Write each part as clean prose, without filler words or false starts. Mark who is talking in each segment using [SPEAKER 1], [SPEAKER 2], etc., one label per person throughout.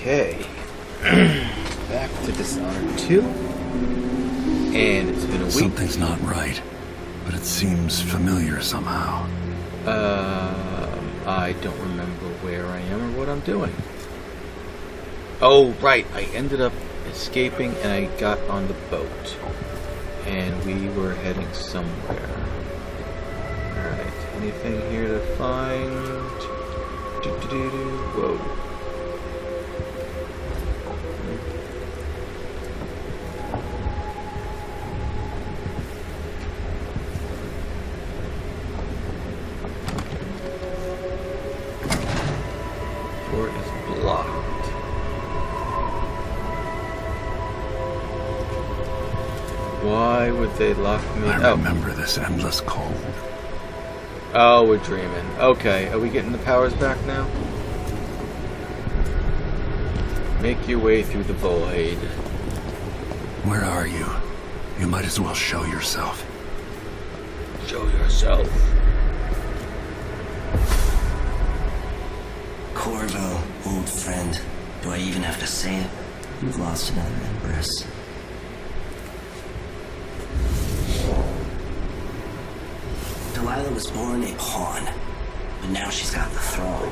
[SPEAKER 1] Okay. Back to Dishonored 2. And it's been a week.
[SPEAKER 2] Something's not right, but it seems familiar somehow.
[SPEAKER 1] I don't remember where I am or what I'm doing. Oh, right. I ended up escaping and I got on the boat. And we were heading somewhere. Alright. Anything here to find? Whoa. Door is blocked. Why would they lock me?
[SPEAKER 2] I remember this endless cold.
[SPEAKER 1] Oh, we're dreaming. Okay, are we getting the powers back now? Make your way through the void.
[SPEAKER 2] Where are you? You might as well show yourself.
[SPEAKER 1] Show yourself.
[SPEAKER 3] Corvo, old friend. Do I even have to say it? You've lost another empress. Delilah was born a pawn, but now she's got the throne.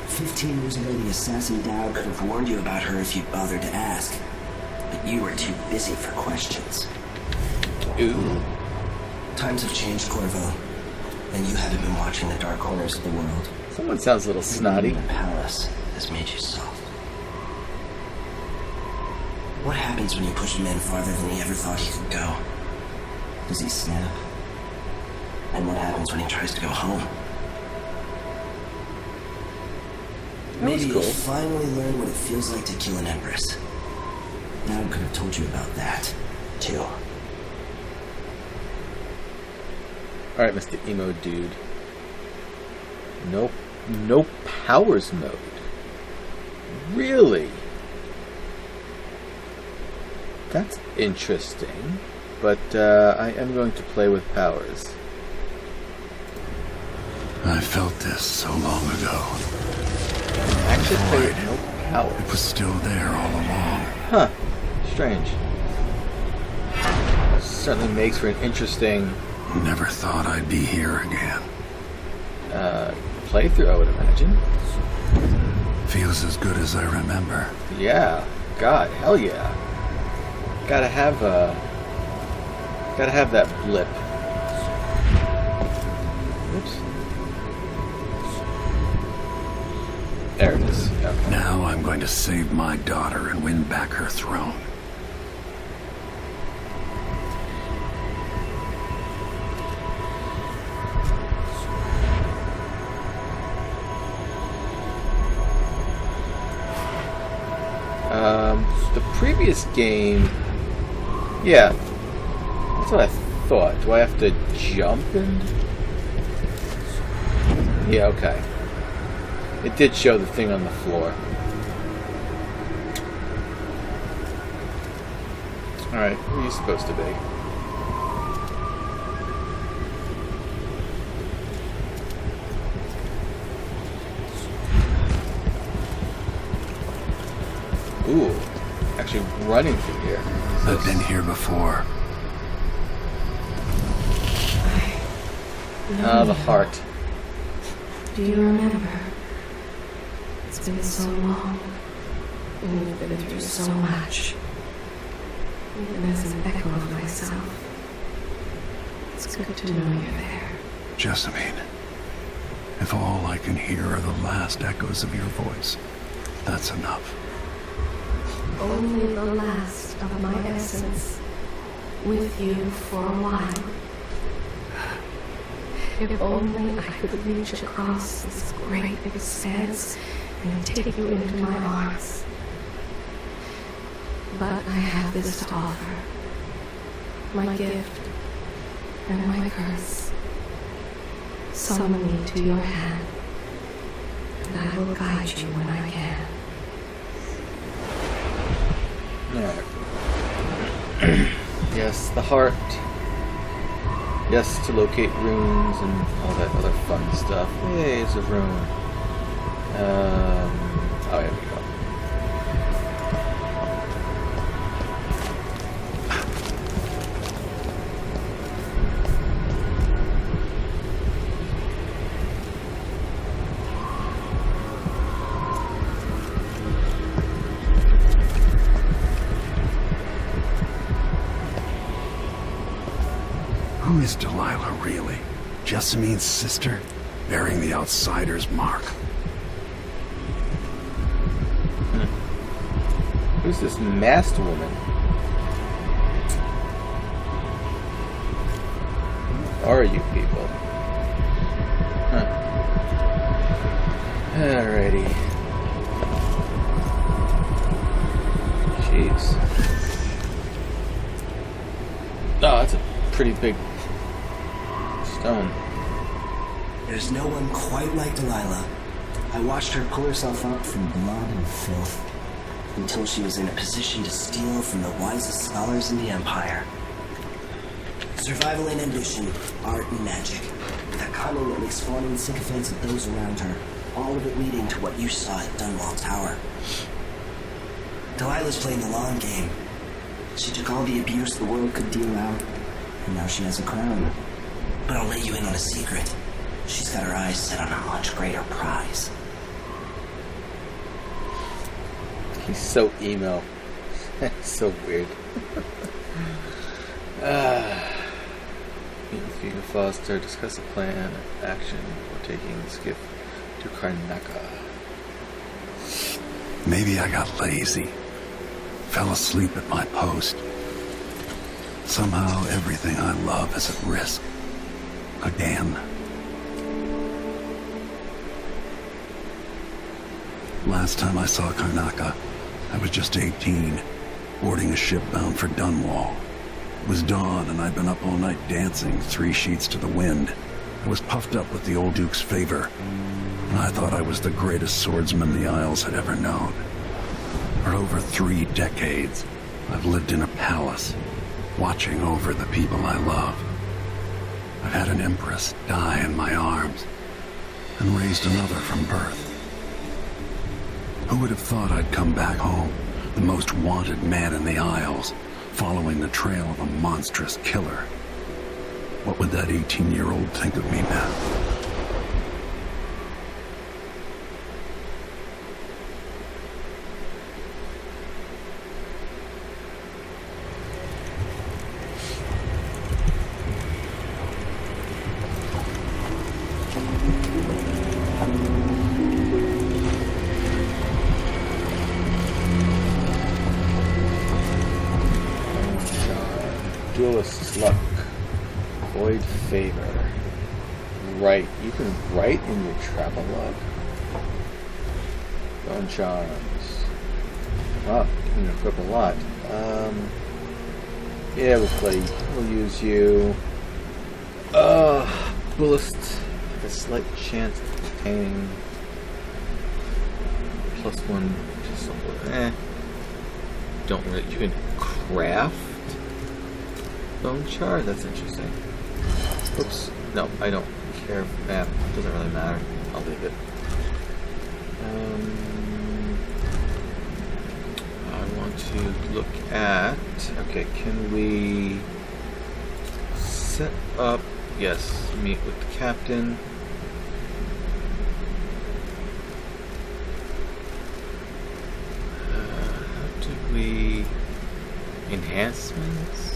[SPEAKER 3] 15 years ago, the assassin Dowd could have warned you about her if you'd bothered to ask. But you were too busy for questions.
[SPEAKER 1] Ooh.
[SPEAKER 3] Times have changed, Corvo. And you haven't been watching the dark corners of the world.
[SPEAKER 1] Someone sounds a little snotty.
[SPEAKER 3] The palace has made you soft. What happens when you push a man farther than he ever thought he could go? Does he snap? And what happens when he tries to go home? Maybe
[SPEAKER 1] cool.
[SPEAKER 3] you'll finally learn what it feels like to kill an empress. Now I could have told you about that, too.
[SPEAKER 1] Alright, Mr. Emo Dude. Nope. No powers mode. Really? That's interesting. But I am going to play with powers.
[SPEAKER 2] I felt this so long ago.
[SPEAKER 1] Actually play with no powers.
[SPEAKER 2] It was still there all along.
[SPEAKER 1] Huh. Strange. Certainly makes for an interesting
[SPEAKER 2] Never thought I'd be here again.
[SPEAKER 1] playthrough, I would imagine.
[SPEAKER 2] Feels as good as I remember.
[SPEAKER 1] Yeah. God, hell yeah. Gotta have that blip. Oops. There it is. Okay.
[SPEAKER 2] Now I'm going to save my daughter and win back her throne.
[SPEAKER 1] The previous game, yeah, that's what I thought. Do I have to jump in? Yeah, okay. It did show the thing on the floor. Alright, who are you supposed to be? Ooh, actually running through here.
[SPEAKER 2] I've been here before.
[SPEAKER 1] The heart.
[SPEAKER 4] Do you remember? It's been so long, and you've been through so much. Even as an echo of myself, it's good to know you're there.
[SPEAKER 2] Jessamine, if all I can hear are the last echoes of your voice, that's enough.
[SPEAKER 4] Only the last of my essence, with you for a while. If only I could reach across this great expanse and take you into my arms. But I have this to offer. My gift and my curse. Summon me to your hand, and I will guide you when I can.
[SPEAKER 1] Alright. Yes, the heart. Yes, to locate runes and all that other fun stuff. Hey, it's a rune. Oh, here we go.
[SPEAKER 2] is Delilah really? Jessamine's sister? Bearing the outsider's mark.
[SPEAKER 1] Who's this masked woman? Who are you people? Huh. Alrighty. Jeez. Oh, that's a pretty big stone.
[SPEAKER 3] There's no one quite like Delilah. I watched her pull herself up from blood and filth until she was in a position to steal from the wisest scholars in the Empire. Survival and ambition, art and magic, with a cunning and exploiting sycophants of those around her, all of it leading to what you saw at Dunwall Tower. Delilah's playing the long game. She took all the abuse the world could deal out, and now she has a crown. But I'll let you in on a secret. She's got her eyes set on a much greater prize.
[SPEAKER 1] He's so emo. So weird. Meet with Vega Foster, discuss a plan of action for taking the skiff to Karnaca.
[SPEAKER 2] Maybe I got lazy. Fell asleep at my post. Somehow everything I love is at risk. Again. Last time I saw Karnaca, I was just 18, boarding a ship bound for Dunwall. It was dawn, and I'd been up all night dancing, 3 sheets to the wind. I was puffed up with the old Duke's favor, and I thought I was the greatest swordsman the Isles had ever known. For over 3 decades, I've lived in a palace, watching over the people I love. I've had an empress die in my arms, and raised another from birth. Who would have thought I'd come back home, the most wanted man in the Isles, following the trail of a monstrous killer? What would that 18-year-old think of me now?
[SPEAKER 1] Duelist's luck. Void favor. Right. You can write in your travel log. Bone charms. Wow, you can equip a lot. Yeah, we'll use you. Duelist. A slight chance of obtaining +1 to something. Don't really. You can craft bone shard? That's interesting. Oops. No, I don't care. It doesn't really matter. I'll leave it. I want to look at... Okay, can we set up... Yes, meet with the captain. How do we... Enhancements?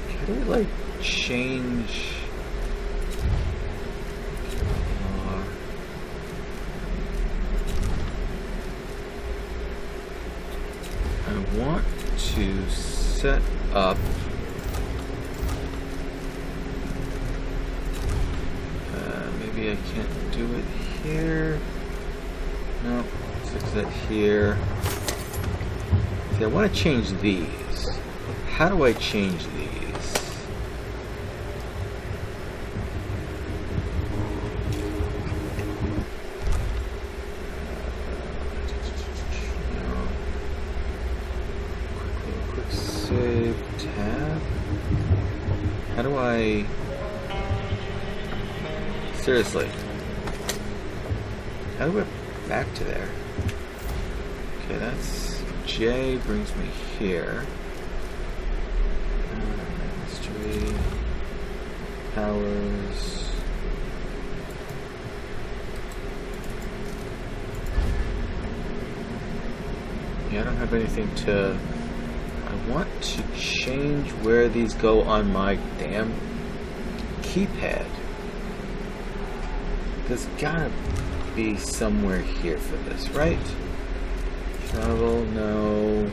[SPEAKER 1] How do we, like, change... I want to set up... maybe I can't do it here. No, let's fix that here. See, I want to change these. How do I change these? Quick save tab. How do I... Seriously. How do I get back to there? Okay, that's... J brings me here. History. Powers. Yeah, I don't have anything to... I want to change where these go on my damn keypad. There's gotta be somewhere here for this, right? Travel, no.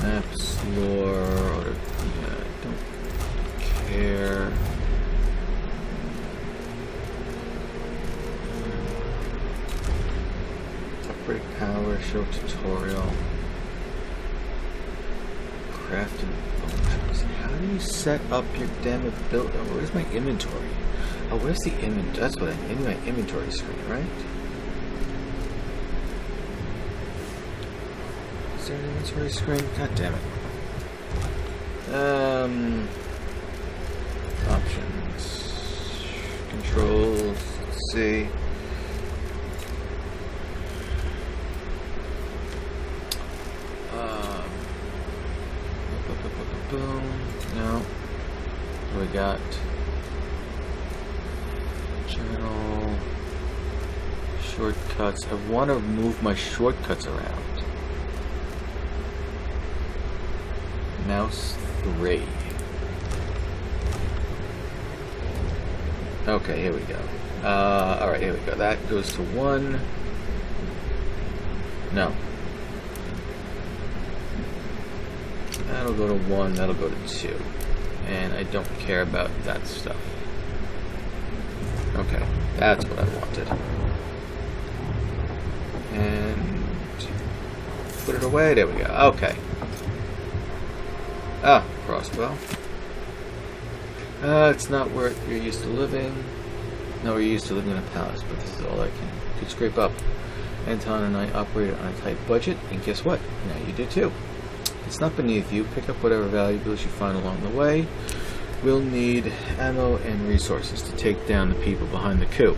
[SPEAKER 1] Maps, lore, or, yeah, I don't care. Upgrade power, show tutorial. Crafting functions. How do you set up your damn ability? Oh, where's my inventory? Oh, where's the inventory? That's what I'm in my inventory screen, right? Is there an inventory screen? God damn it. Options. Controls. Let's see. Boom. No. What we got? Journal. Shortcuts. I want to move my shortcuts around. Mouse 3. Okay, here we go. Alright, here we go. That goes to 1. No. That'll go to 1, that'll go to 2. And I don't care about that stuff. Okay, that's what I wanted. And put it away, there we go. Okay. Ah, crossbow. It's not where you're used to living. No, we're used to living in a palace, but this is all I could scrape up. Anton and I operated on a tight budget, and guess what? Now you did too. It's not beneath you. Pick up whatever valuables you find along the way. We'll need ammo and resources to take down the people behind the coup.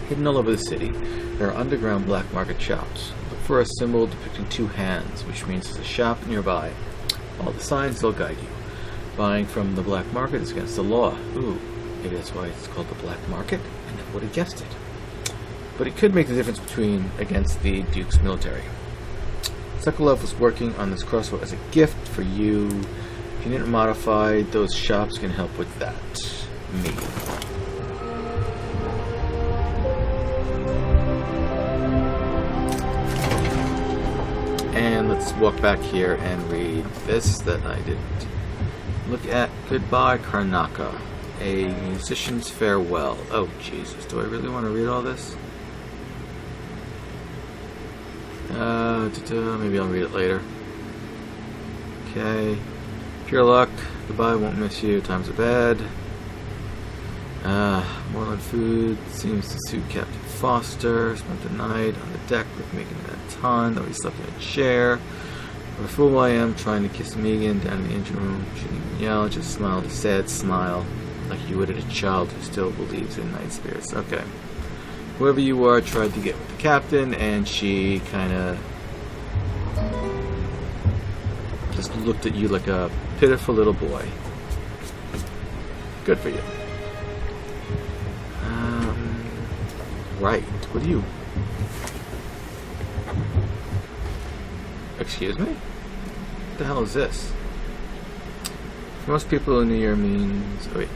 [SPEAKER 1] Hidden all over the city, there are underground black market shops. Look for a symbol depicting 2 hands, which means there's a shop nearby. Follow the signs, they'll guide you. Buying from the black market is against the law. Ooh, maybe that's why it's called the black market? I never would have guessed it. But it could make the difference against the Duke's military. Sokolov was working on this crossbow as a gift for you. If you need it modified, those shops can help with that. Me. And let's walk back here and read this that I didn't look at. Goodbye, Karnaka. A musician's farewell. Oh, Jesus. Do I really want to read all this? Maybe I'll read it later. Okay. Pure luck. Goodbye, won't miss you. Times are bad. Moreland food seems to suit Captain Foster. Spent the night on the deck with Megan and Anton, though he slept in a chair. What a fool I am, trying to kiss Megan down in the engine room. She didn't even yell, just smiled a sad smile, like you would at a child who still believes in night spirits. Okay. Whoever you are tried to get with the captain, and she kind of just looked at you like a pitiful little boy. Good for you. Right. What do you... Excuse me? What the hell is this? For most people, a new year means... Oh, wait.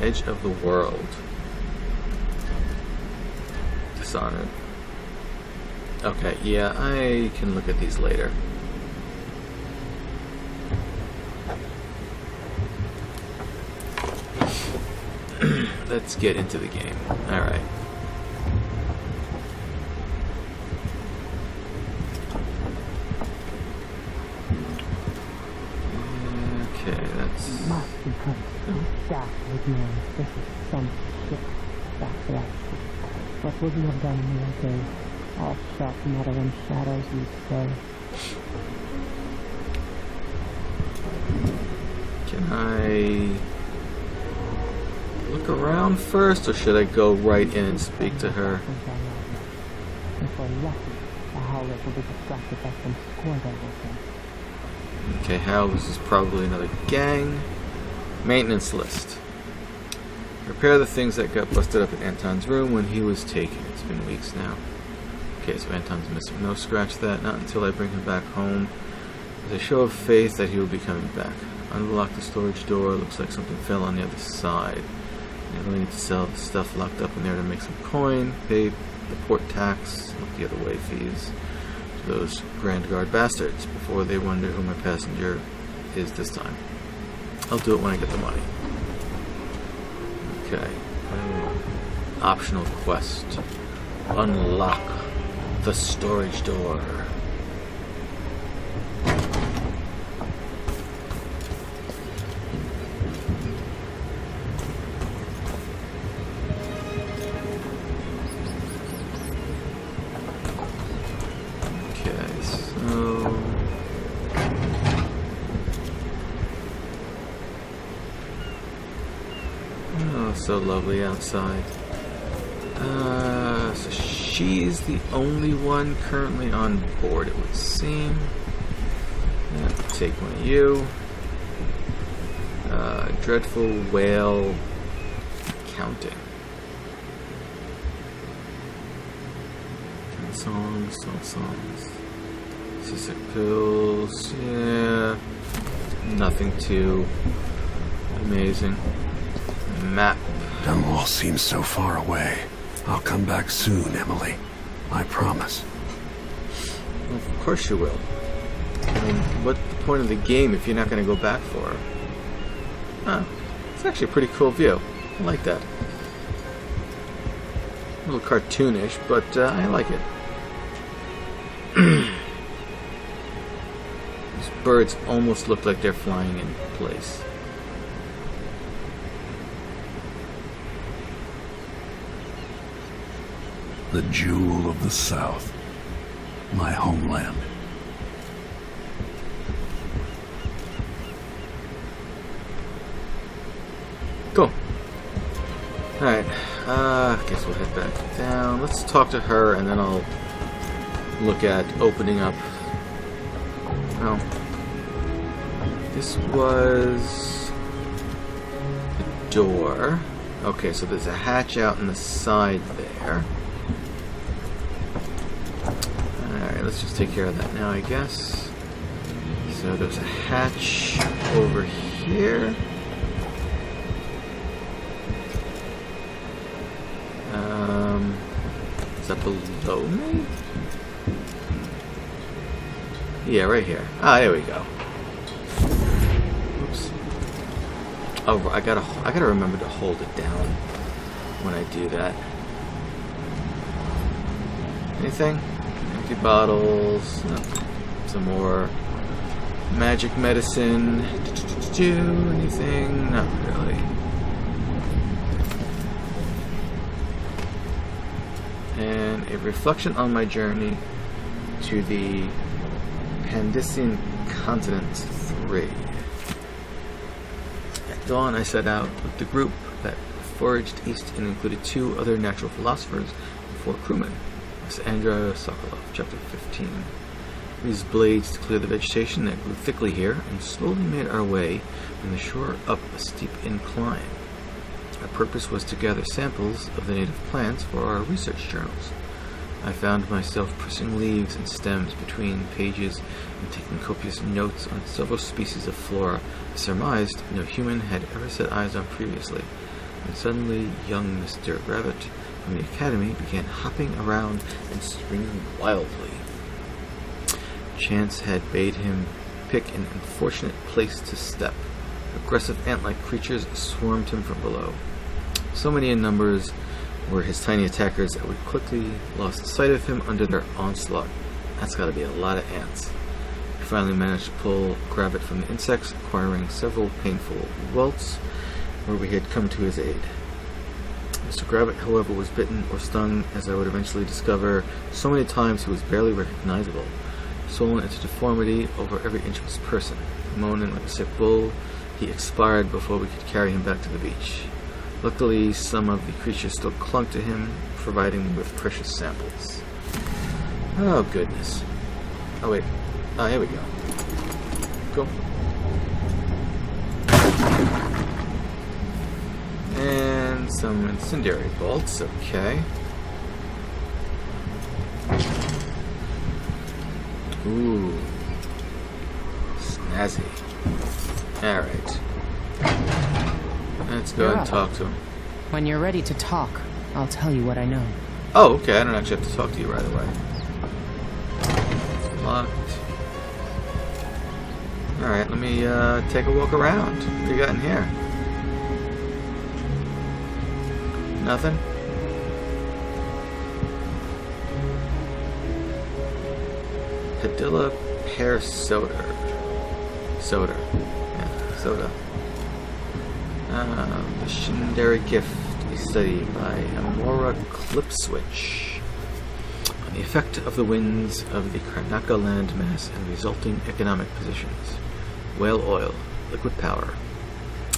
[SPEAKER 1] Edge of the world. Dishonored. Okay, yeah, I can look at these later. Let's get into the game. Alright. Okay, that's...
[SPEAKER 5] You must be close. Don't stop with me. This is some shit. Back to that. What would you have done in your day? All sharp metal and shadows, you say.
[SPEAKER 1] Can I look around first, or should I go right in and speak to her?
[SPEAKER 5] If we're lucky, the Howlers will be distracted by some squad everything.
[SPEAKER 1] Okay, Howlers is probably another gang. Maintenance list. Repair the things that got busted up in Anton's room when he was taken. It's been weeks now. Okay, so Anton's missing. No, scratch that. Not until I bring him back home. With a show of faith that he would be coming back. Unlock the storage door. Looks like something fell on the other side. You really need to sell the stuff locked up in there to make some coin. Pay the port tax, not the other way fees, to those Grand Guard bastards before they wonder who my passenger is this time. I'll do it when I get the money. Okay. Optional quest. Unlock the storage door. So lovely outside. So she's the only one currently on board, it would seem. Yeah, take one of you. Dreadful whale counting. Songs. Seasick pills. Yeah. Nothing too amazing. Map.
[SPEAKER 2] Dunwall seems so far away. I'll come back soon, Emily. I promise.
[SPEAKER 1] Well, of course you will. I mean, what's the point of the game if you're not going to go back for her? Huh. It's actually a pretty cool view. I like that. A little cartoonish, but I like it. These birds almost look like they're flying in place.
[SPEAKER 2] The jewel of the South. My homeland.
[SPEAKER 1] Cool. Alright, guess we'll head back down. Let's talk to her and then I'll look at opening up. Oh. This was the door. Okay, so there's a hatch out in the side there. Alright, let's just take care of that now, I guess. So there's a hatch over here. Is that below me? Yeah, right here. Ah, there we go. Oops. Oh, I gotta remember to hold it down when I do that. Anything? Empty bottles. No. Some more magic medicine. Anything? Not really. And a reflection on my journey to the Pandician Continent 3. At dawn, I set out with the group that foraged east and included 2 other natural philosophers and 4 crewmen. Andra Sokolov, Chapter 15. We used blades to clear the vegetation that grew thickly here and slowly made our way from the shore up a steep incline. Our purpose was to gather samples of the native plants for our research journals. I found myself pressing leaves and stems between pages and taking copious notes on several species of flora I surmised no human had ever set eyes on previously, when suddenly young Mr. Rabbit from the academy began hopping around and swinging wildly. Chance had bade him pick an unfortunate place to step. Aggressive ant-like creatures swarmed him from below. So many in numbers were his tiny attackers that we quickly lost sight of him under their onslaught. That's gotta be a lot of ants. We finally managed to pull Gravitt from the insects, acquiring several painful welts where we had come to his aid. Mr. Gravitt, however, was bitten or stung, as I would eventually discover, so many times he was barely recognizable, swollen into deformity over every inch of his person. Moaning like a sick bull, he expired before we could carry him back to the beach. Luckily, some of the creatures still clung to him, providing me with precious samples. Oh, goodness. Oh, wait. Oh, here we go. Cool. And some incendiary bolts. Okay. Ooh. Has he? Alright. Let's go
[SPEAKER 5] You're
[SPEAKER 1] and
[SPEAKER 5] up.
[SPEAKER 1] talk to him.
[SPEAKER 5] When you're ready to talk, I'll tell you what I know.
[SPEAKER 1] Oh, okay. I don't actually have to talk to you right away. Locked. Alright, let me take a walk around. What do you got in here? Nothing? Padilla pear soda. Yeah, soda. The Shindari Gift, a study by Amora Clipswitch on the effect of the winds of the Karnaka land mass and resulting economic positions. Whale oil, liquid power.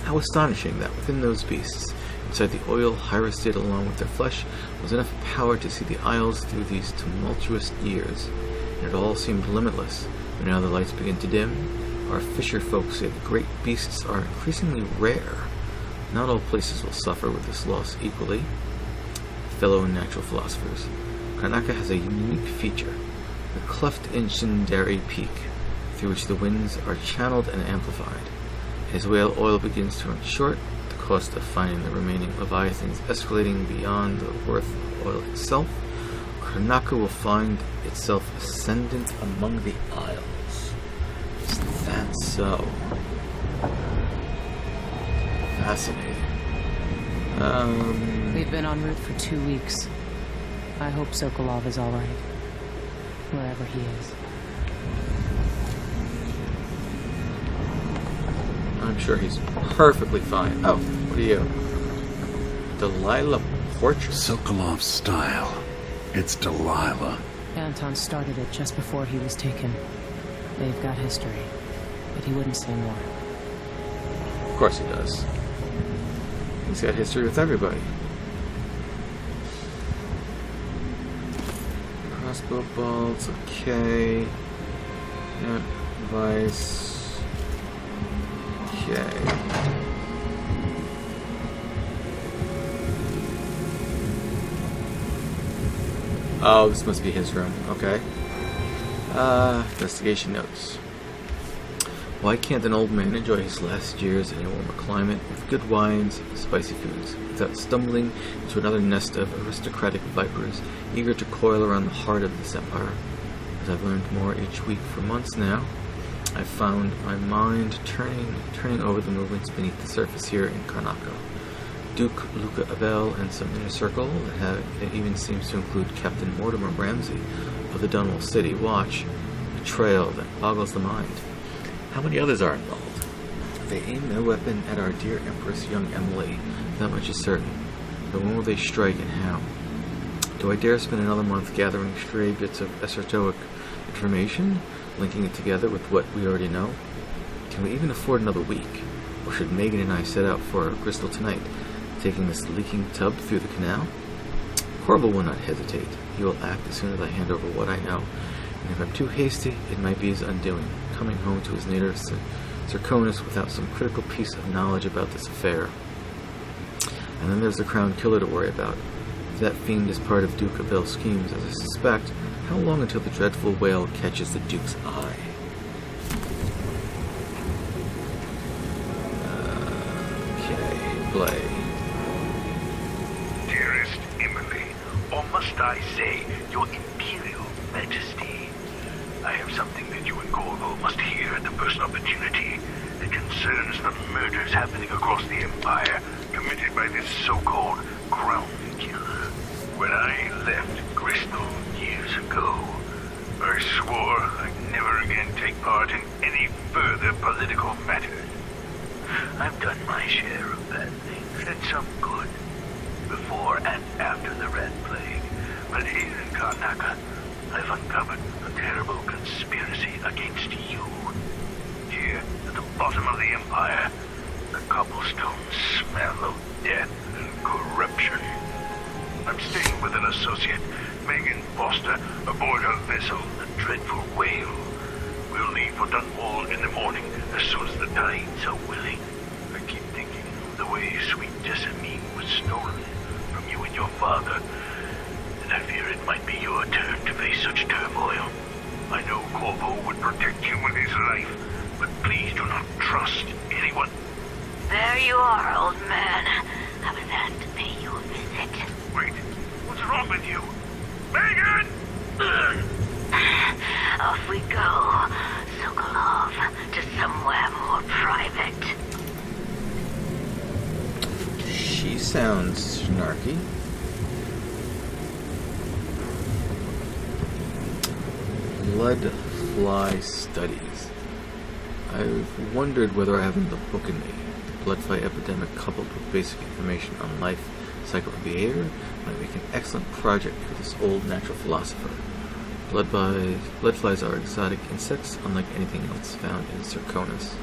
[SPEAKER 1] How astonishing that within those beasts, inside the oil harvested along with their flesh, was enough power to see the isles through these tumultuous years. And it all seemed limitless. But now the lights begin to dim. Our fisher folk say the great beasts are increasingly rare. Not all places will suffer with this loss equally. Fellow natural philosophers, Karnaka has a unique feature, the cleft in Shindari Peak, through which the winds are channeled and amplified. As whale oil begins to run short, the cost of finding the remaining leviathans escalating beyond the worth of oil itself, Karnaka will find itself ascendant among the isles. Is that so? Fascinating.
[SPEAKER 5] We've been en route for 2 weeks. I hope Sokolov is alright. Wherever he is.
[SPEAKER 1] I'm sure he's perfectly fine. Oh, what are you? Delilah Portrait.
[SPEAKER 2] Sokolov's style. It's Delilah.
[SPEAKER 5] Anton started it just before he was taken. They've got history, but he wouldn't say more.
[SPEAKER 1] Of course he does. He's got history with everybody. Crossbow bolts, okay. Yep, vice. Okay. Oh, this must be his room. Okay. Investigation notes. Why can't an old man enjoy his last years in a warmer climate with good wines and spicy foods without stumbling into another nest of aristocratic vipers eager to coil around the heart of this empire? As I've learned more each week for months now, I've found my mind turning over the movements beneath the surface here in Karnaka. Duke Luca Abel and some inner circle that even seems to include Captain Mortimer Ramsey of the Dunwall City Watch, a trail that boggles the mind. How many others are involved? They aim their weapon at our dear Empress young Emily, that much is certain. But when will they strike and how? Do I dare spend another month gathering stray bits of esoteric information, linking it together with what we already know? Can we even afford another week? Or should Megan and I set out for Bristol tonight, taking this leaking tub through the canal? Corvo will not hesitate. He will act as soon as I hand over what I know. And if I'm too hasty, it might be his undoing, coming home to his native Zirconis without some critical piece of knowledge about this affair. And then there's the Crown Killer to worry about. If that fiend is part of Duke Abel's schemes, as I suspect, how long until the dreadful whale catches the Duke's eye? Okay, play.
[SPEAKER 6] Dearest Emily, or must I say, your Imperial Majesty, I have something that you and Corvo must hear at the first opportunity. It concerns the murders happening across the Empire, committed by this so-called Crown Killer. When I left Bristol years ago, I swore I'd never again take part in any further political matters. I've done my share of bad things, and some good, before and after the Red Plague. But here in Karnaka, I've uncovered a terrible conspiracy against you. Here, at the bottom of the Empire, the cobblestones smell of death and corruption. I'm staying with an associate, Megan Foster, aboard her vessel, the Dreadful Whale. We'll leave for Dunwall in the morning as soon as the tides are willing. I keep thinking of the way sweet Jessamine was stolen from you and your father, and I fear it might be your turn to face such turmoil. I know Corvo would protect you with his life, but please
[SPEAKER 7] There you are, old man. I was asked to pay you a visit.
[SPEAKER 6] Wait, what's wrong with you? Megan!
[SPEAKER 7] Off we go, Sokolov, to somewhere more private.
[SPEAKER 1] She sounds snarky. Bloodfly Studies. I've wondered whether I have the book in me. The bloodfly epidemic, coupled with basic information on life, cycle, and behavior, might make an excellent project for this old natural philosopher. Bloodflies are exotic insects, unlike anything else found in Circonus.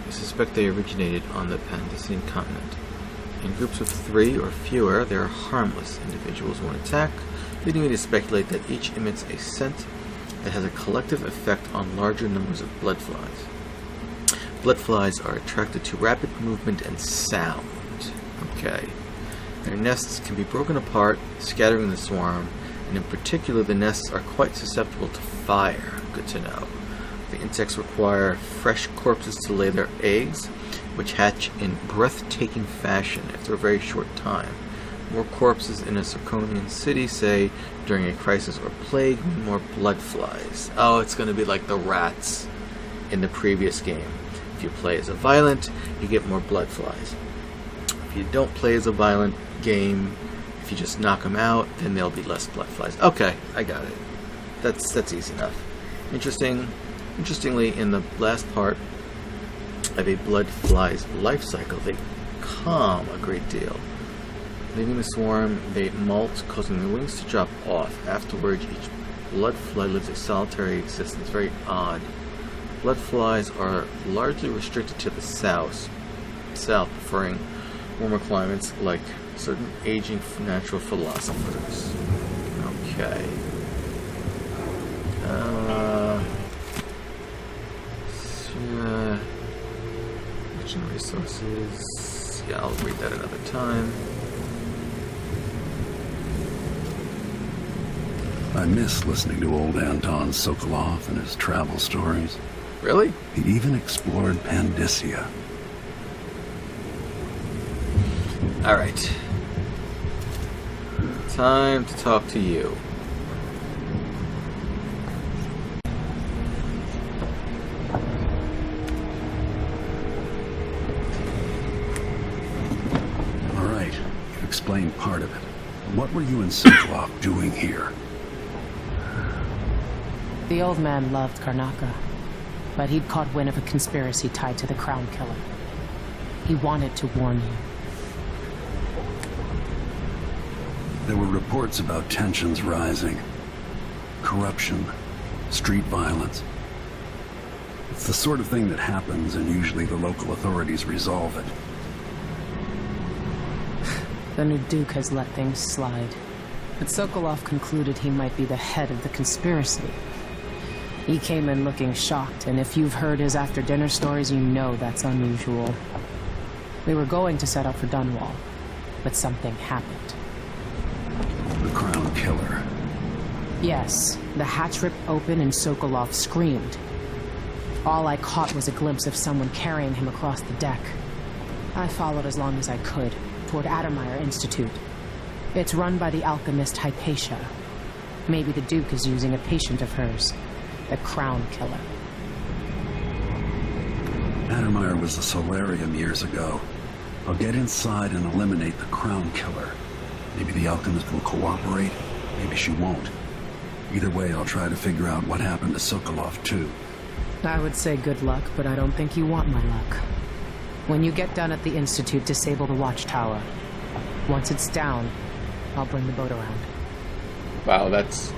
[SPEAKER 1] I suspect they originated on the Pandician continent. In groups of 3 or fewer, they are harmless individuals when attacked, leading me to speculate that each emits a scent that has a collective effect on larger numbers of bloodflies. Bloodflies are attracted to rapid movement and sound. Okay. Their nests can be broken apart, scattering the swarm, and in particular the nests are quite susceptible to fire. Good to know. The insects require fresh corpses to lay their eggs, which hatch in breathtaking fashion after a very short time. More corpses in a Circonian city, say, during a crisis or plague, mean more bloodflies. Oh, it's going to be like the rats in the previous game. If you play as a violent, you get more bloodflies. If you don't play as a violent game, if you just knock them out, then there'll be less bloodflies. Okay, I got it. That's easy enough. Interestingly, in the last part of a bloodfly's life cycle, they calm a great deal. Leaving the swarm, they molt, causing their wings to drop off. Afterwards, each bloodfly lives a solitary existence. Very odd. Bloodflies are largely restricted to the south, preferring warmer climates like certain aging natural philosophers. Okay. Action resources. Yeah, I'll read that another time.
[SPEAKER 2] I miss listening to old Anton Sokolov and his travel stories.
[SPEAKER 1] Really?
[SPEAKER 2] He even explored Pandicia.
[SPEAKER 1] Alright. Time to talk to you.
[SPEAKER 2] Alright, you explained part of it. What were you and Sokolov doing here?
[SPEAKER 5] The old man loved Karnaka, but he'd caught wind of a conspiracy tied to the Crown Killer. He wanted to warn you.
[SPEAKER 2] There were reports about tensions rising. Corruption, street violence. It's the sort of thing that happens, and usually the local authorities resolve it.
[SPEAKER 5] The new Duke has let things slide, but Sokolov concluded he might be the head of the conspiracy. He came in looking shocked, and if you've heard his after-dinner stories, you know that's unusual. We were going to set up for Dunwall, but something happened.
[SPEAKER 2] The Crown Killer.
[SPEAKER 5] Yes, the hatch ripped open and Sokolov screamed. All I caught was a glimpse of someone carrying him across the deck. I followed as long as I could, toward Addermeyer Institute. It's run by the alchemist Hypatia. Maybe the Duke is using a patient of hers. The Crown Killer.
[SPEAKER 2] Addermeyer was a solarium years ago. I'll get inside and eliminate the Crown Killer. Maybe the alchemist will cooperate, maybe she won't. Either way, I'll try to figure out what happened to Sokolov, too.
[SPEAKER 5] I would say good luck, but I don't think you want my luck. When you get done at the Institute, disable the watchtower. Once it's down, I'll bring the boat around.
[SPEAKER 1] Wow, it's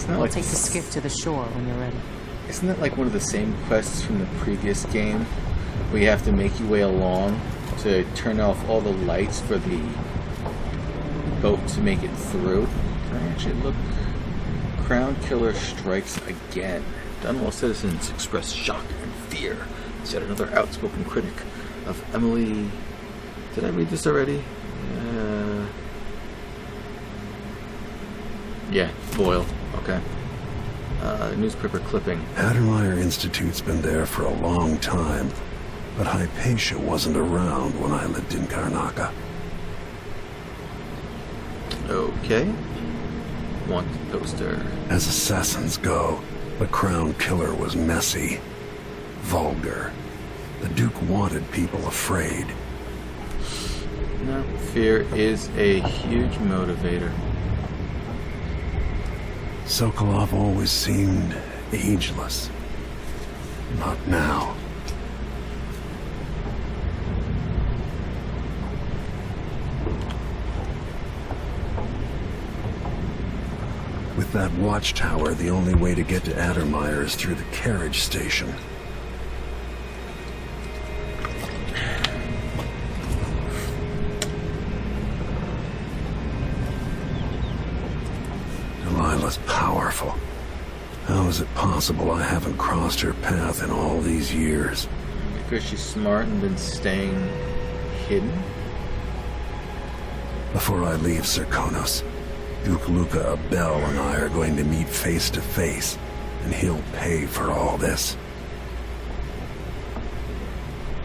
[SPEAKER 1] not
[SPEAKER 5] We'll
[SPEAKER 1] like
[SPEAKER 5] take the skiff to the shore when you're ready.
[SPEAKER 1] Isn't that like one of the same quests from the previous game, where you have to make your way along to turn off all the lights for the boat to make it through? Can I actually look? Crown Killer strikes again. Dunwall citizens express shock and fear, said another outspoken critic of Emily. Did I read this already? Yeah, Boyle. Okay. Newspaper clipping.
[SPEAKER 2] Addermeyer Institute's been there for a long time. But Hypatia wasn't around when I lived in Karnaca.
[SPEAKER 1] Okay. Want the poster.
[SPEAKER 2] As assassins go, the Crown Killer was messy, vulgar. The Duke wanted people afraid.
[SPEAKER 1] No, fear is a huge motivator.
[SPEAKER 2] Sokolov always seemed ageless. Not now. With that watchtower, the only way to get to Addermeyer is through the carriage station. Delilah's powerful. How is it possible I haven't crossed her path in all these years?
[SPEAKER 1] Because she's smart and been staying hidden?
[SPEAKER 2] Before I leave Serkonos, Duke Luca Abel and I are going to meet face to face, and he'll pay for all this.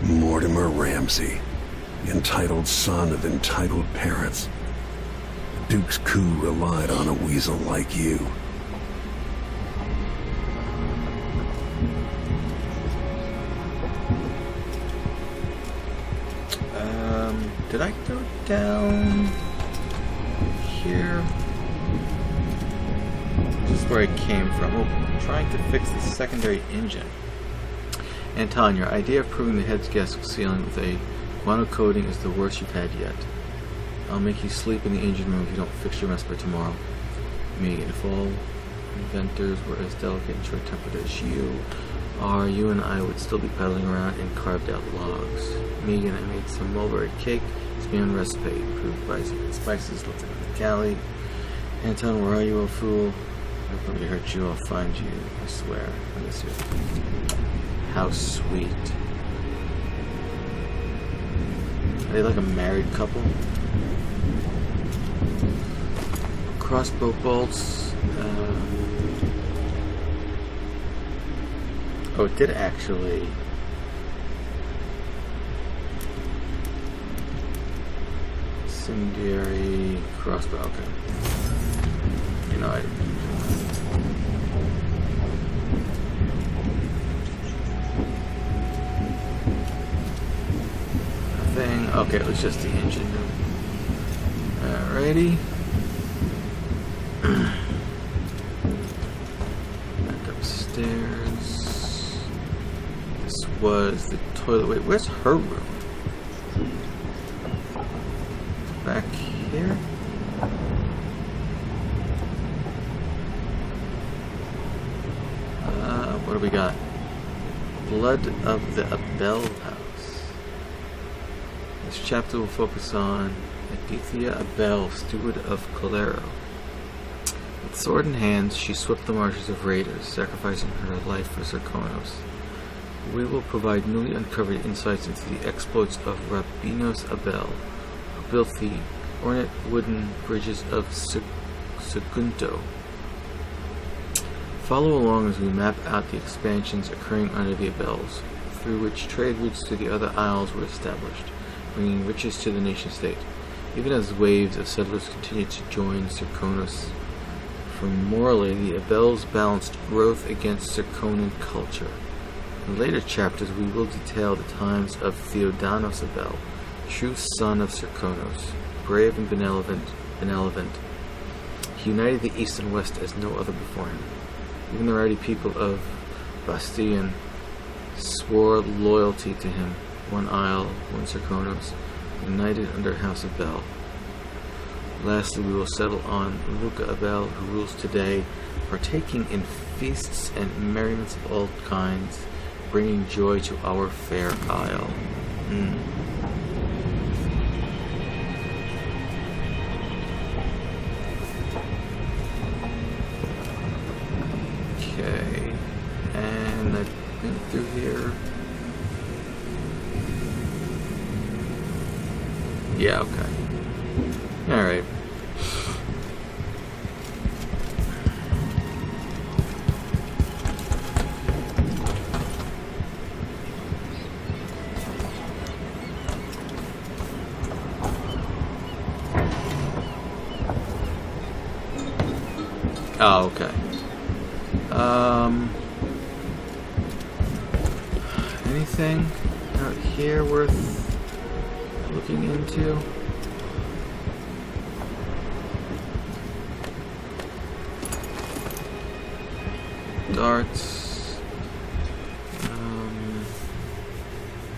[SPEAKER 2] Mortimer Ramsey, the entitled son of entitled parents. The Duke's coup relied on a weasel like you.
[SPEAKER 1] Did I go down here? This is where I came from. Oh, I'm trying to fix the secondary engine. Anton, your idea of proving the head's gasket sealing with a guano coating is the worst you've had yet. I'll make you sleep in the engine room if you don't fix your mess by tomorrow. Megan, if all inventors were as delicate and short-tempered as you are, you and I would still be pedaling around in carved-out logs. Megan, I made some mulberry cake. It's beyond recipe, improved by spices left in the galley. Anton, where are you, old fool? I'll probably hurt you. I'll find you. I swear. I miss you. How sweet. Are they like a married couple? Crossbow bolts. Oh, it did actually. Incendiary crossbow. Okay. You know, nothing. Okay, it was just the engine room. Alrighty. Back upstairs. This was the toilet. Wait, where's her room? Back here. What do we got? Blood of the Abel House. This chapter will focus on Aditya Abel, steward of Colero. With sword in hand, she swept the marshes of raiders, sacrificing her life for Serkonos. We will provide newly uncovered insights into the exploits of Rabinos Abel, who built the ornate wooden bridges of Sagunto. Follow along as we map out the expansions occurring under the Abels, through which trade routes to the other isles were established, bringing riches to the nation-state, even as waves of settlers continued to join Serkonos. For morally, the Abels balanced growth against Serkonan culture. In later chapters, we will detail the times of Theodanos Abel, true son of Serkonos, brave and benevolent. He united the East and West as no other before him. Even the rowdy people of Bastion swore loyalty to him. One isle, one Serkonos, united under House of Bel. Lastly, we will settle on Luca Abel, who rules today, partaking in feasts and merriments of all kinds, bringing joy to our fair isle. Okay, and I think through here. Yeah, okay. Alright. Oh, okay. Anything out here worth looking into? Darts.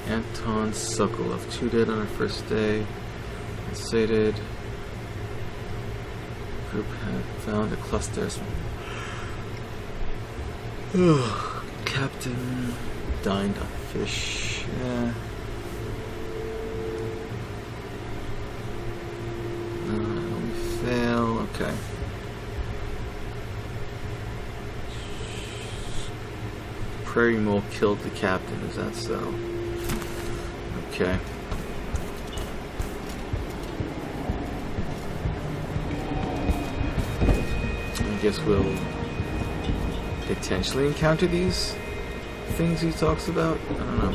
[SPEAKER 1] Anton Sokolov, 2 dead on our first day. Sated. Group had found a cluster. Captain dined on fish. Yeah. We fail. Okay. Prairie Mole killed the captain. Is that so? Okay. I guess we'll potentially encounter these things he talks about. I don't know.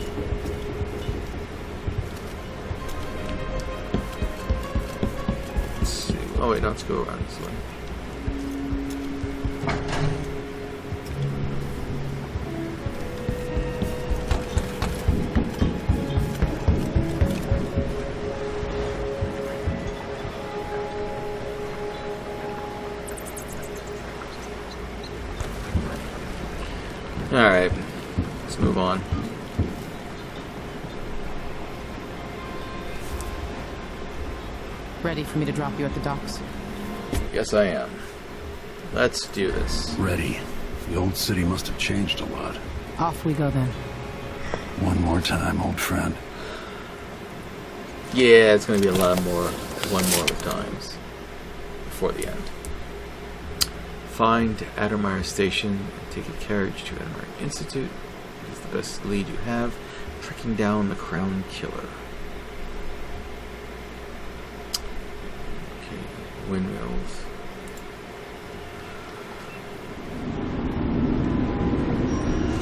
[SPEAKER 1] Let's see. Oh wait, let's go around this way. Alright, let's move on.
[SPEAKER 5] Ready for me to drop you at the docks?
[SPEAKER 1] Yes, I am. Let's do this.
[SPEAKER 2] Ready. The old city must have changed a lot.
[SPEAKER 5] Off we go then.
[SPEAKER 2] One more time, old friend.
[SPEAKER 1] Yeah, it's going to be a lot more, one more of the times before the end. Find Addermeyer Station and take a carriage to Addermeyer Institute. It's the best lead you have. Tracking down the Crown Killer. Okay, windmills.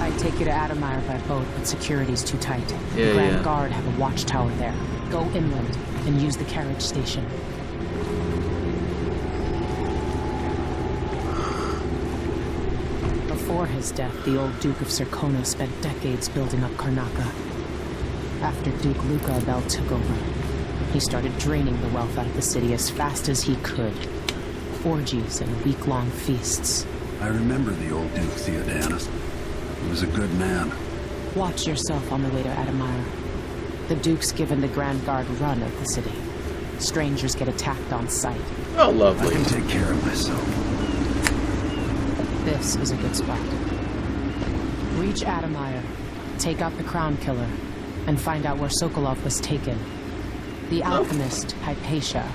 [SPEAKER 5] I'd take you to Addermeyer by boat, but security's too tight.
[SPEAKER 1] Yeah,
[SPEAKER 5] the Grand
[SPEAKER 1] yeah.
[SPEAKER 5] Guard have a watchtower there. Go inland and use the carriage station. Before his death, the old Duke of Serkona spent decades building up Karnaca. After Duke Luca Abel took over, he started draining the wealth out of the city as fast as he could. Orgies and week-long feasts.
[SPEAKER 2] I remember the old Duke Theodanis. He was a good man.
[SPEAKER 5] Watch yourself on the way to Addermeyer. The Duke's given the Grand Guard run of the city. Strangers get attacked on sight.
[SPEAKER 1] Oh,
[SPEAKER 2] I
[SPEAKER 1] lovely.
[SPEAKER 2] can take care of myself.
[SPEAKER 5] This is a good spot. Reach Addermeyer, take out the Crown Killer, and find out where Sokolov was taken. The alchemist, Hypatia.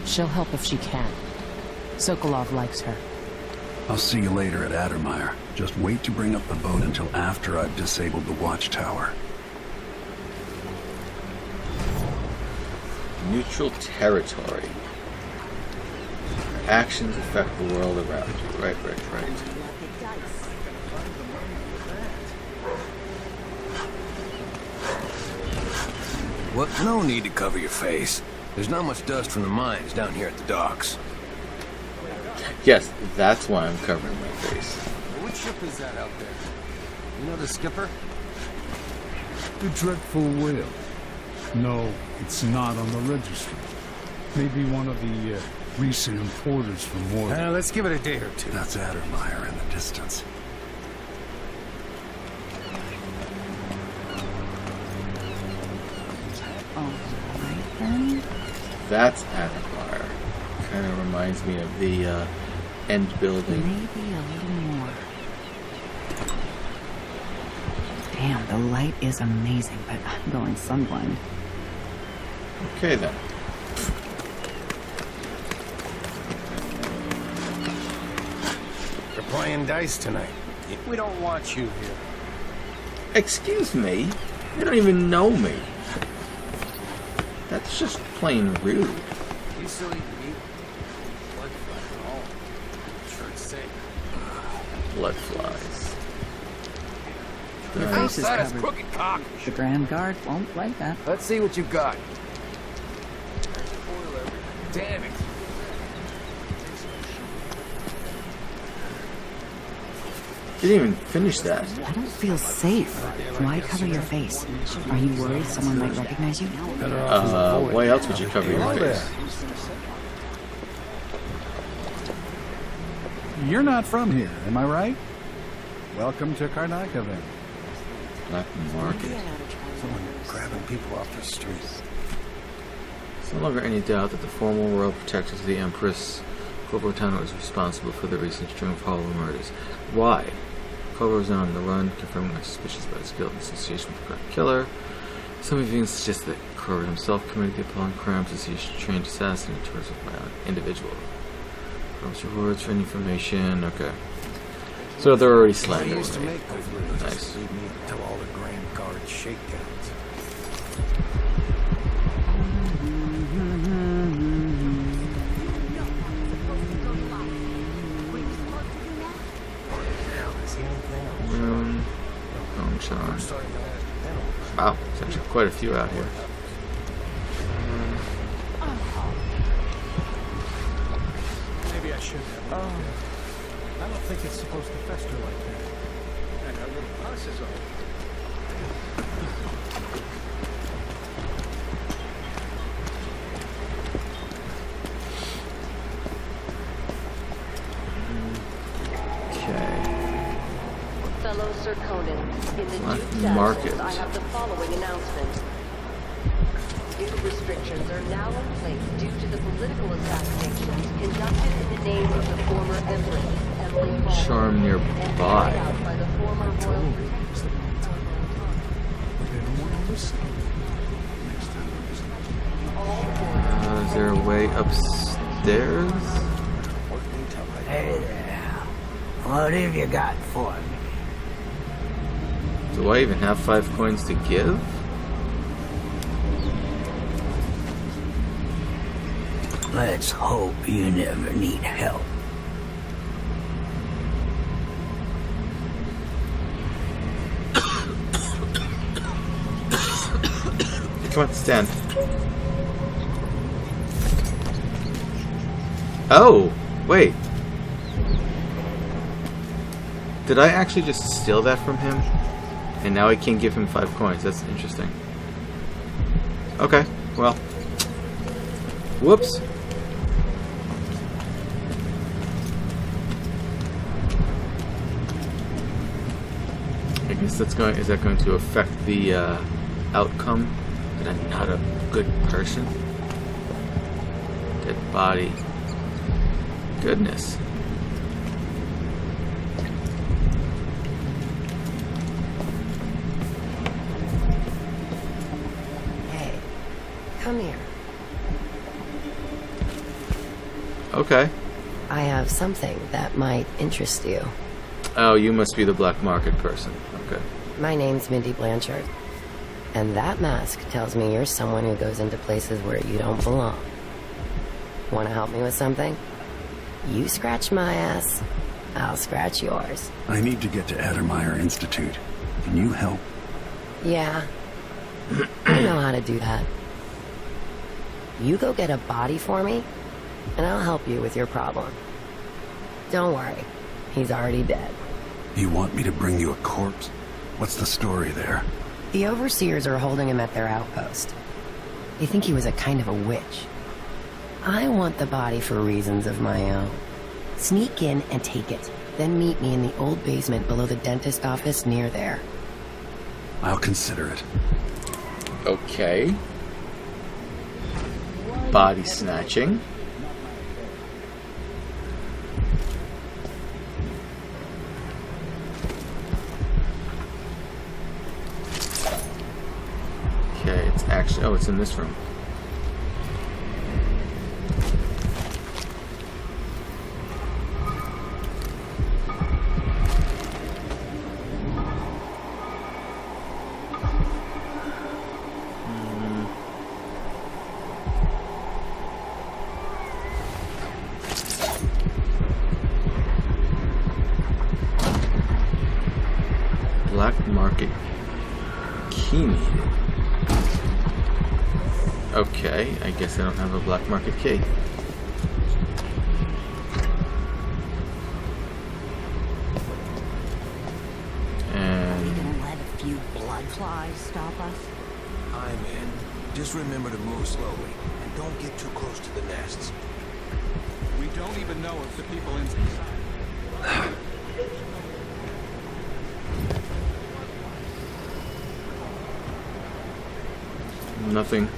[SPEAKER 5] She'll help if she can. Sokolov likes her.
[SPEAKER 2] I'll see you later at Addermeyer. Just wait to bring up the boat until after I've disabled the watchtower.
[SPEAKER 1] Neutral territory. Actions affect the world around you. Right.
[SPEAKER 8] What? No need to cover your face. There's not much dust from the mines down here at the docks.
[SPEAKER 1] Yes, that's why I'm covering my face.
[SPEAKER 8] What ship is that out there? You know the skipper?
[SPEAKER 9] The dreadful whale. No, it's not on the registry. Maybe one of the recent importers from Mordor.
[SPEAKER 8] Let's give it a day or two.
[SPEAKER 2] That's Addermeyer in the distance.
[SPEAKER 10] Alright then.
[SPEAKER 1] That's Addermeyer. Kind of reminds me of the end building.
[SPEAKER 10] Maybe a little more. Damn, the light is amazing, but I'm going sunblind.
[SPEAKER 1] Okay then.
[SPEAKER 8] We're playing dice tonight. We don't want you here.
[SPEAKER 1] Excuse me? You don't even know me. That's just plain rude.
[SPEAKER 8] You still eat meat? Blood flies and all. Church sake.
[SPEAKER 1] Blood flies.
[SPEAKER 10] Your face is
[SPEAKER 8] Outside is
[SPEAKER 10] covered.
[SPEAKER 8] crooked cock.
[SPEAKER 10] The Grand Guard won't like that.
[SPEAKER 8] Let's see what you got. Damn it.
[SPEAKER 1] Didn't even finish that.
[SPEAKER 10] I don't feel safe. Why cover your face? Are you worried someone might recognize you?
[SPEAKER 1] Why else would you cover your face?
[SPEAKER 11] You're not from here, am I right? Welcome to Karnaca, then.
[SPEAKER 1] Black market.
[SPEAKER 2] Someone grabbing people off the street.
[SPEAKER 1] There's no longer any doubt that the former royal protector to the Empress, Corvo is responsible for the recent string of hollow murders. Why? Corvo is now on the run, confirming my suspicions about his guilt and association with the crime killer. Some evidence suggests that Corvo himself committed the appalling crimes as he is a trained assassin in terms of my own individual. Promise rewards for any information. Okay. So they're already slandering me. Nice.
[SPEAKER 2] Leave me until all the Grand Guard shakedowns.
[SPEAKER 1] Wow, there's actually quite a few out here.
[SPEAKER 11] Maybe I should have. I don't think it's supposed to fester like that. And our little passes on.
[SPEAKER 7] Fellow Sir Conan, in the
[SPEAKER 1] Black
[SPEAKER 7] due
[SPEAKER 1] market.
[SPEAKER 7] I have the following announcement. New restrictions are now in place due to the political assassinations conducted in the name of the former Empress, Emily Paul,
[SPEAKER 1] Charm
[SPEAKER 7] and
[SPEAKER 1] nearby.
[SPEAKER 7] carried out by the former royal protector.
[SPEAKER 1] Is there a way upstairs?
[SPEAKER 3] Hey there. What have you got for me?
[SPEAKER 1] Do I even have 5 coins to give?
[SPEAKER 3] Let's hope you never need help.
[SPEAKER 1] Come on, stand. Oh, wait. Did I actually just steal that from him? And now I can't give him 5 coins. That's interesting. Okay, well. Whoops. I guess that's going. Is that going to affect the outcome? That I'm not a good person? Dead body. Goodness.
[SPEAKER 12] Hey, come here.
[SPEAKER 1] Okay.
[SPEAKER 12] I have something that might interest you.
[SPEAKER 1] Oh, you must be the black market person. Okay.
[SPEAKER 12] My name's Mindy Blanchard. And that mask tells me you're someone who goes into places where you don't belong. Want to help me with something? You scratch my ass, I'll scratch yours.
[SPEAKER 2] I need to get to Addermeyer Institute. Can you help?
[SPEAKER 12] Yeah. I know how to do that. You go get a body for me, and I'll help you with your problem. Don't worry. He's already dead.
[SPEAKER 2] You want me to bring you a corpse? What's the story there?
[SPEAKER 12] The overseers are holding him at their outpost. They think he was a kind of a witch. I want the body for reasons of my own. Sneak in and take it. Then meet me in the old basement below the dentist office near there.
[SPEAKER 2] I'll consider it.
[SPEAKER 1] Okay. Body snatching. Okay, it's actually... Oh, it's in this room. Black market key needed. Okay, I guess I don't have a black market key.
[SPEAKER 10] flies stop us?
[SPEAKER 8] I'm in. Just remember to move slowly, and don't get too close to the nests.
[SPEAKER 11] We don't even know if the people inside.
[SPEAKER 1] Nothing.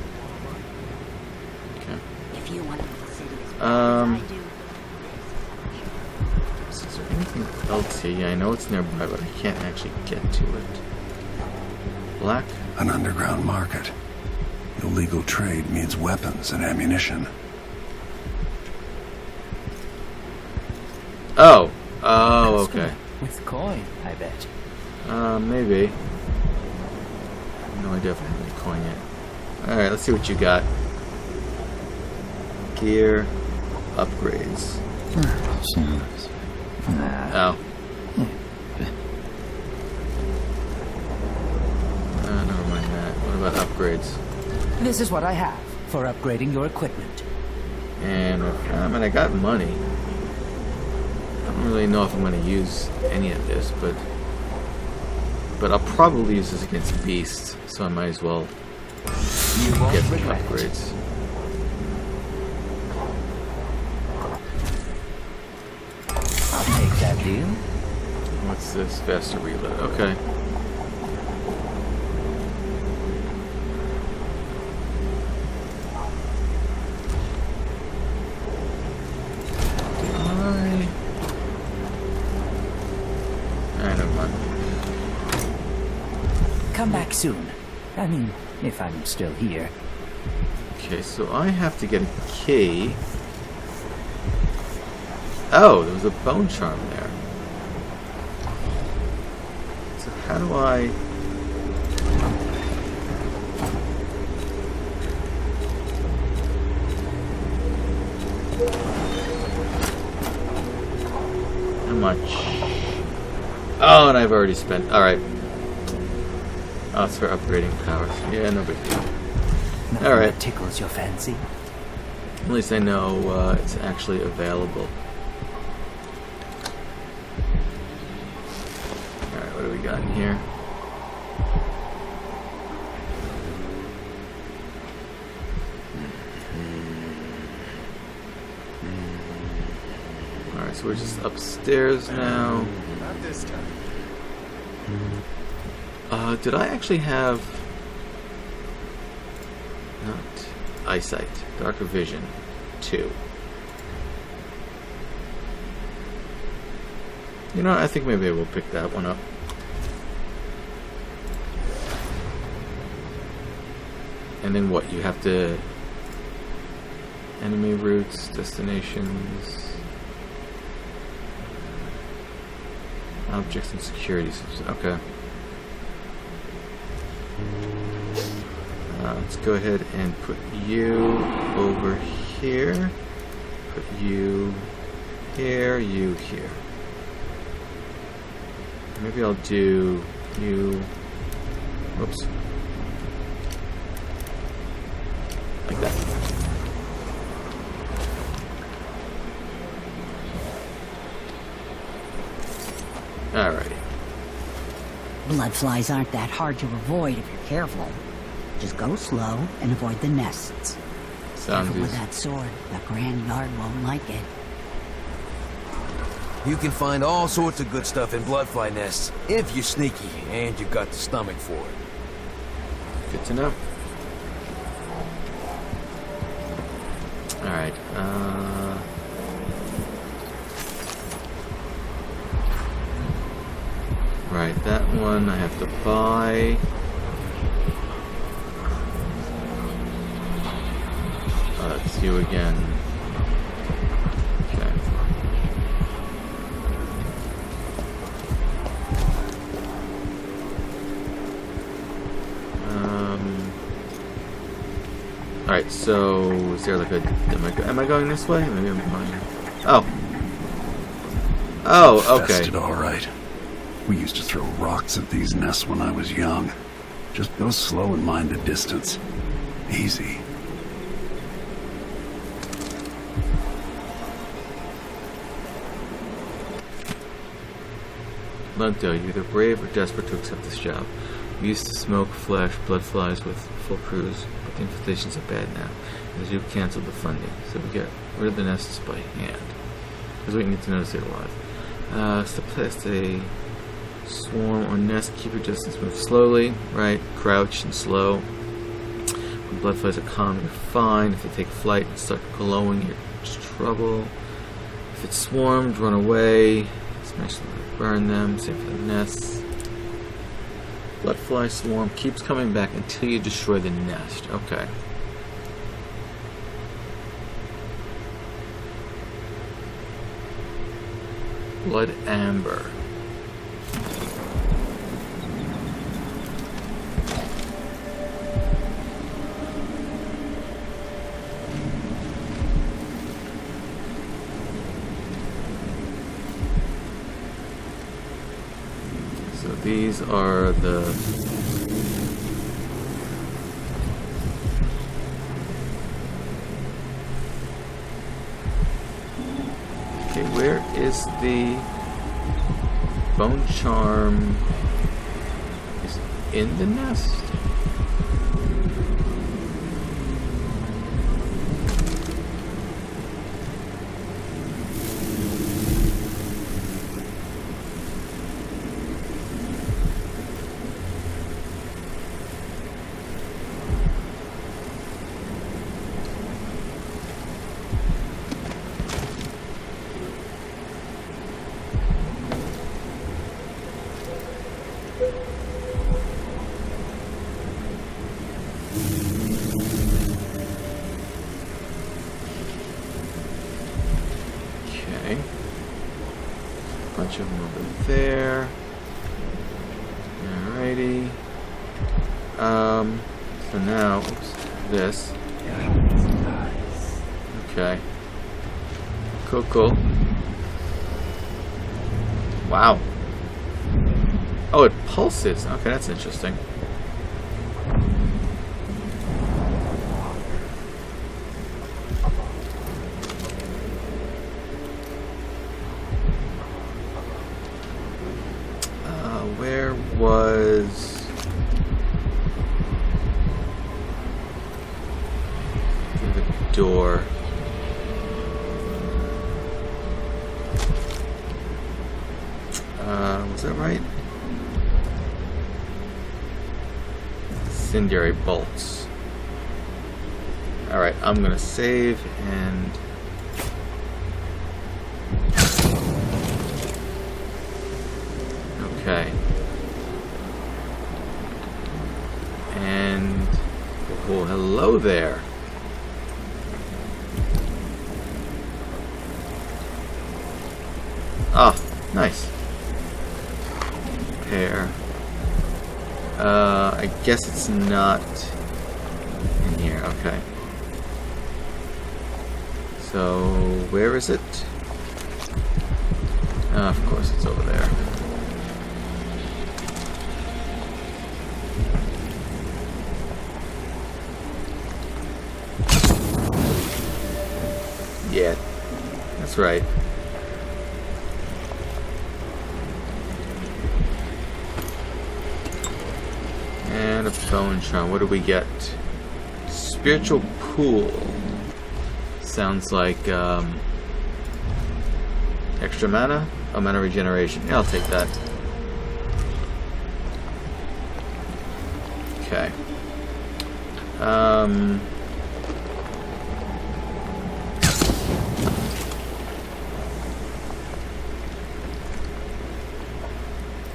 [SPEAKER 1] Okay.
[SPEAKER 10] If you want to city as bad as I do.
[SPEAKER 1] Is there anything else here? Yeah, I know it's nearby, but I can't actually get to it. Black?
[SPEAKER 2] An underground market. Illegal trade means weapons and ammunition.
[SPEAKER 1] Oh. Oh, okay.
[SPEAKER 13] With coin, I bet.
[SPEAKER 1] Maybe. No idea if I have any coin yet. Alright, let's see what you got. Gear. Upgrades. Oh. Never mind that. What about upgrades?
[SPEAKER 13] This is what I have for upgrading your equipment.
[SPEAKER 1] And I got money. I don't really know if I'm going to use any of this, but I'll probably use this against beasts, so I might as well get the upgrades.
[SPEAKER 13] I'll take that deal.
[SPEAKER 1] What's this? Faster reload. Okay.
[SPEAKER 13] Come back soon. I mean, if I'm still here.
[SPEAKER 1] Okay, so I have to get a key. Oh, there was a bone charm there. So how do I... How much? Oh, and I've already spent... Alright. Oh, it's for upgrading powers. Yeah, no big deal. Alright.
[SPEAKER 13] That tickles your fancy.
[SPEAKER 1] At least I know it's actually available. Alright, what do we got in here? Alright, so we're just upstairs now.
[SPEAKER 11] Not this time.
[SPEAKER 1] Did I actually have... Not eyesight. Darker vision. 2. You know what? I think maybe I will pick that one up. And then what? You have to... Enemy routes, destinations... Objects and security systems. Okay. Let's go ahead and put you over here. Put you here, you here. Maybe I'll do you... Whoops. Like that. Alrighty.
[SPEAKER 10] Bloodflies aren't that hard to avoid if you're careful. Just go slow and avoid the nests.
[SPEAKER 1] Sounds
[SPEAKER 10] Careful with
[SPEAKER 1] easy.
[SPEAKER 10] that sword. The Grand Yard won't like it.
[SPEAKER 8] You can find all sorts of good stuff in bloodfly nests if you're sneaky and you've got the stomach for it.
[SPEAKER 1] Good to know. Alright, right, that one I have to buy. It's you again. Okay. Alright, so is there like a... Am I going this way? Maybe I'm going... Oh. Oh, okay.
[SPEAKER 2] Fested all right. We used to throw rocks at these nests when I was young. Just go slow and mind the distance. Easy.
[SPEAKER 1] Lento, you're either brave or desperate to accept this job. We used to smoke flesh, blood flies with full crews, but the infestations are bad now. The zoo canceled the funding, so we get rid of the nests by hand. Here's what you need to know to stay alive. So past a swarm or nest, keep your distance, move slowly, right? Crouch and slow. When blood flies are calm, you're fine. If they take flight and start glowing, you're in trouble. If it's swarmed, run away. Smash them, burn them. Same for the nests. Bloodfly swarm keeps coming back until you destroy the nest. Okay. Blood amber. So these are the where is the bone charm? Is it in the nest? Bunch of them over there. Alrighty. So now, oops, this. Okay. Cool, cool. Wow. Oh, it pulses. Okay, that's interesting. Where was the door? Was that right? Incendiary bolts. Alright, I'm gonna save and okay. And oh, hello there. Ah, nice. Pair. I guess it's not in here. Okay. So where is it? Of course, it's over there. Yeah, that's right. And a bone charm. What do we get? Spiritual pool. Sounds like extra mana? Oh, mana regeneration. Yeah, I'll take that. Okay.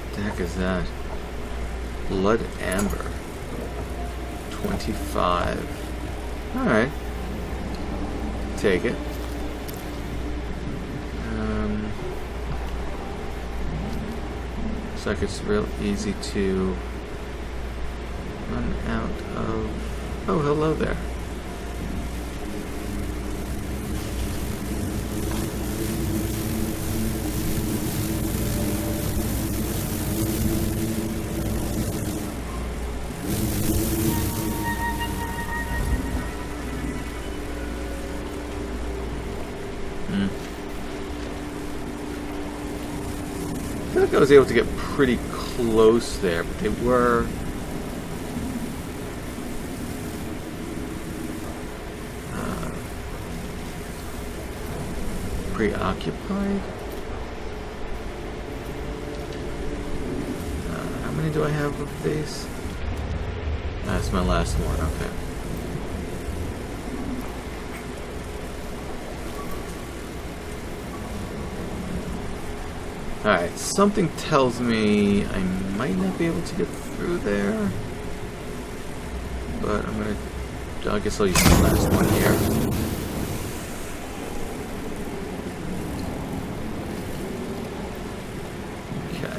[SPEAKER 1] What the heck is that? Blood amber. 25. Alright. Take it. Looks like it's real easy to run out of... Oh, hello there. I feel like I was able to get pretty close there, but they were preoccupied. How many do I have of these? That's my last one, okay. Alright, something tells me I might not be able to get through there. But I'm gonna... I guess I'll use my last one here. Okay.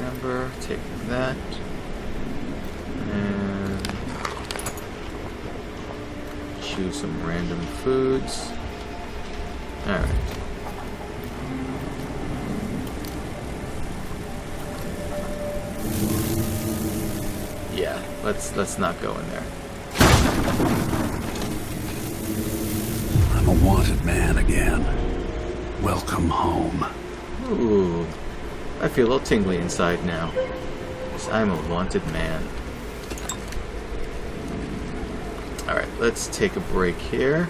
[SPEAKER 1] Amber, take that. And... choose some random foods. Alright. Yeah, let's not go in there.
[SPEAKER 2] I'm a wanted man again. Welcome home.
[SPEAKER 1] Ooh. I feel a little tingly inside now. 'Cause I'm a wanted man. Alright, let's take a break here.